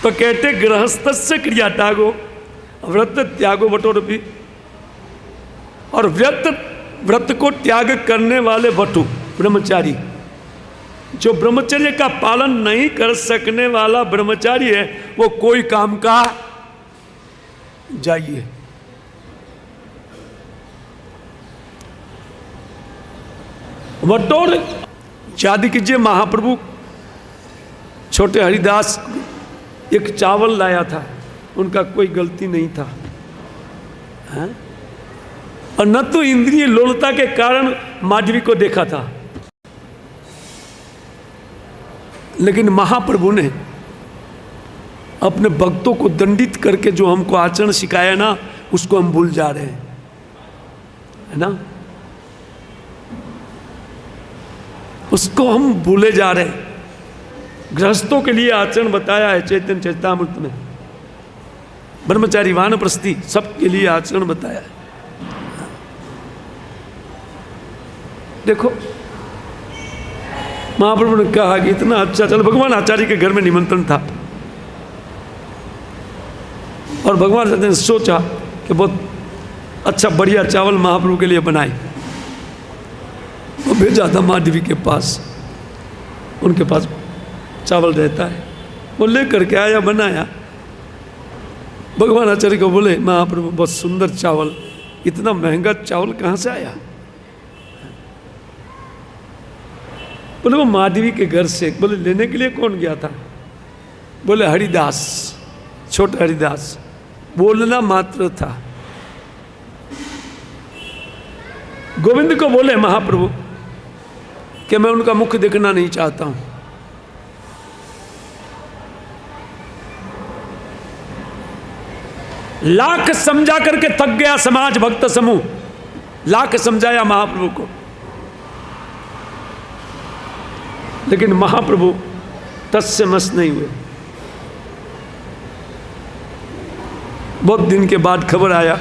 तो कहते गृहस्थस्य क्रिया त्यागो व्रत त्यागो वटोरपि, और व्रत को त्याग करने वाले वटु ब्रह्मचारी, जो ब्रह्मचर्य का पालन नहीं कर सकने वाला ब्रह्मचारी है वो कोई काम का जाइए। वटोर याद कीजिए, महाप्रभु छोटे हरिदास एक चावल लाया था, उनका कोई गलती नहीं था, है? और न तो इंद्रिय लोलता के कारण माधवी को देखा था, लेकिन महाप्रभु ने अपने भक्तों को दंडित करके जो हमको आचरण सिखाया ना, उसको हम भूल जा रहे हैं, है ना, उसको हम भूले जा रहे हैं। गृहस्थों के लिए आचरण बताया है चैतन्य चरितामृत में, ब्रह्मचारी वानप्रस्थी सबके लिए आचरण बताया है। देखो महाप्रभु ने कहा कि इतना अच्छा, चलो भगवान आचार्य के घर में निमंत्रण था और भगवान आचार्य ने सोचा कि बहुत अच्छा बढ़िया चावल महाप्रभु के लिए बनाए, वो भेजा था माधवी के पास, उनके पास चावल रहता है, वो लेकर के आया, बनाया। भगवान आचार्य को बोले महाप्रभु बहुत सुंदर चावल, इतना महंगा चावल कहाँ से आया? बोले वो माधवी के घर से। बोले लेने के लिए कौन गया था? बोले हरिदास, छोटा हरिदास, बोलना मात्र था। गोविंद को बोले महाप्रभु कि मैं उनका मुख देखना नहीं चाहता हूं। लाख समझा करके थक गया समाज भक्त समूह, लाख समझाया महाप्रभु को, लेकिन महाप्रभु तस्य मस नहीं हुए। बहुत दिन के बाद खबर आया,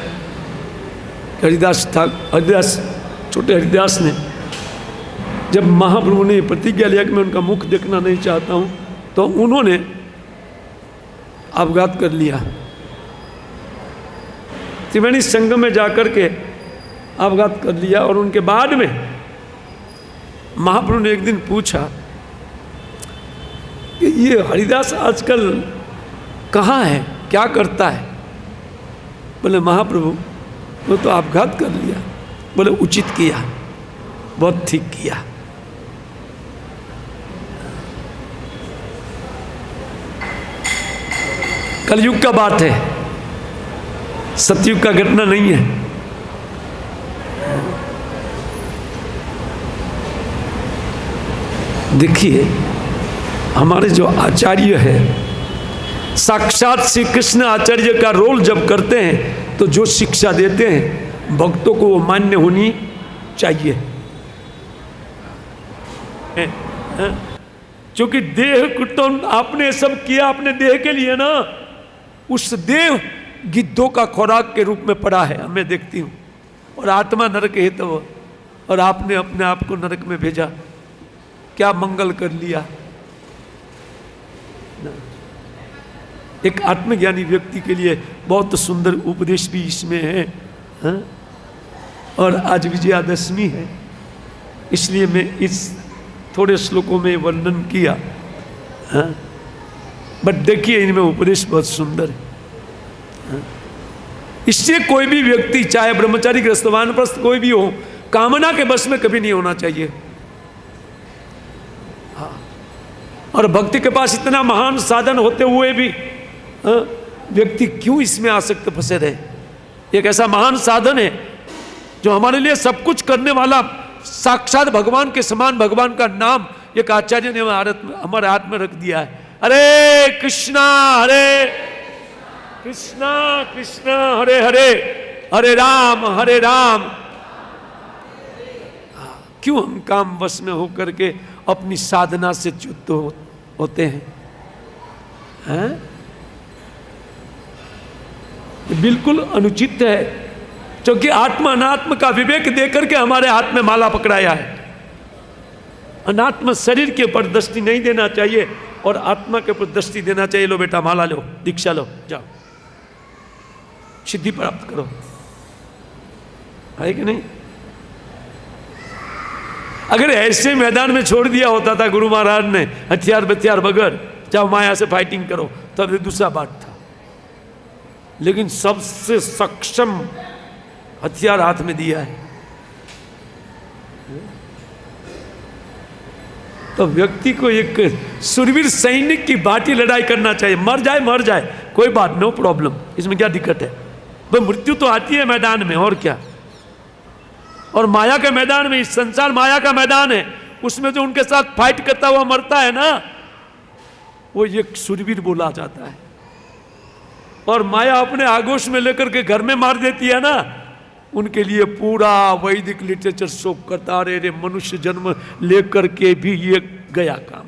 हरिदास था, हरिदास छोटे हरिदास ने जब महाप्रभु ने प्रतिज्ञा लिया कि मैं उनका मुख देखना नहीं चाहता हूं, तो उन्होंने अपघात कर लिया। त्रिवेणी संगम में जाकर के अपघात कर लिया। और उनके बाद में महाप्रभु ने एक दिन पूछा कि ये हरिदास आजकल कहाँ है, क्या करता है? बोले महाप्रभु वो तो अपघात कर लिया। बोले उचित किया, बहुत ठीक किया। कलयुग का बात है, सतयुग का घटना नहीं है। देखिए हमारे जो आचार्य है, साक्षात श्री कृष्ण आचार्य का रोल जब करते हैं तो जो शिक्षा देते हैं भक्तों को वो मान्य होनी चाहिए। क्योंकि देह कुटुंब आपने सब किया अपने देह के लिए ना, उस देह गिद्धों का खुराक के रूप में पड़ा है, मैं देखती हूँ। और आत्मा नरक है तो, और आपने अपने आप को नरक में भेजा, क्या मंगल कर लिया? एक आत्मज्ञानी व्यक्ति के लिए बहुत सुंदर उपदेश भी इसमें है, हाँ? और आज विजयादशमी है, इसलिए मैं इस थोड़े श्लोकों में वर्णन किया, हाँ? बट देखिए इनमें उपदेश बहुत सुंदर है, हाँ? इससे कोई भी व्यक्ति चाहे ब्रह्मचारी गृहस्थ वानप्रस्थ कोई भी हो, कामना के बस में कभी नहीं होना चाहिए। हाँ। और भक्ति के पास इतना महान साधन होते हुए भी व्यक्ति क्यों इसमें आसक्त फंसे रहे? एक ऐसा महान साधन है जो हमारे लिए सब कुछ करने वाला, साक्षात भगवान के समान भगवान का नाम एक आचार्य ने हमारे हाथ में रख दिया है। हरे कृष्णा कृष्णा हरे हरे, हरे राम क्यों हम काम वश में होकर के अपनी साधना से च्युत होते हैं? बिल्कुल अनुचित है, क्योंकि आत्मा अनात्म का विवेक देकर के हमारे हाथ में माला पकड़ाया है। अनात्म शरीर के ऊपर दृष्टि नहीं देना चाहिए, और आत्मा के ऊपर दृष्टि देना चाहिए, लो बेटा माला लो, दीक्षा लो, जाओ सिद्धि प्राप्त करो, है कि नहीं? अगर ऐसे मैदान में छोड़ दिया होता था गुरु महाराज ने, हथियार बथियार बगैर, चाहे माया से फाइटिंग करो, तब दूसरा बात था। लेकिन सबसे सक्षम हथियार हाथ में दिया है, तो व्यक्ति को एक सुरवीर सैनिक की बाटी लड़ाई करना चाहिए। मर जाए कोई बात, नो प्रॉब्लम, इसमें क्या दिक्कत है? भाई मृत्यु तो आती है मैदान में, और क्या। और माया के मैदान में, इस संसार माया का मैदान है, उसमें जो उनके साथ फाइट करता हुआ मरता है ना, वो एक सुरवीर बोला जाता है। और माया अपने आगोश में लेकर के घर में मार देती है ना, उनके लिए पूरा वैदिक लिटरेचर शोक करता, अरे मनुष्य जन्म लेकर के भी ये गया काम।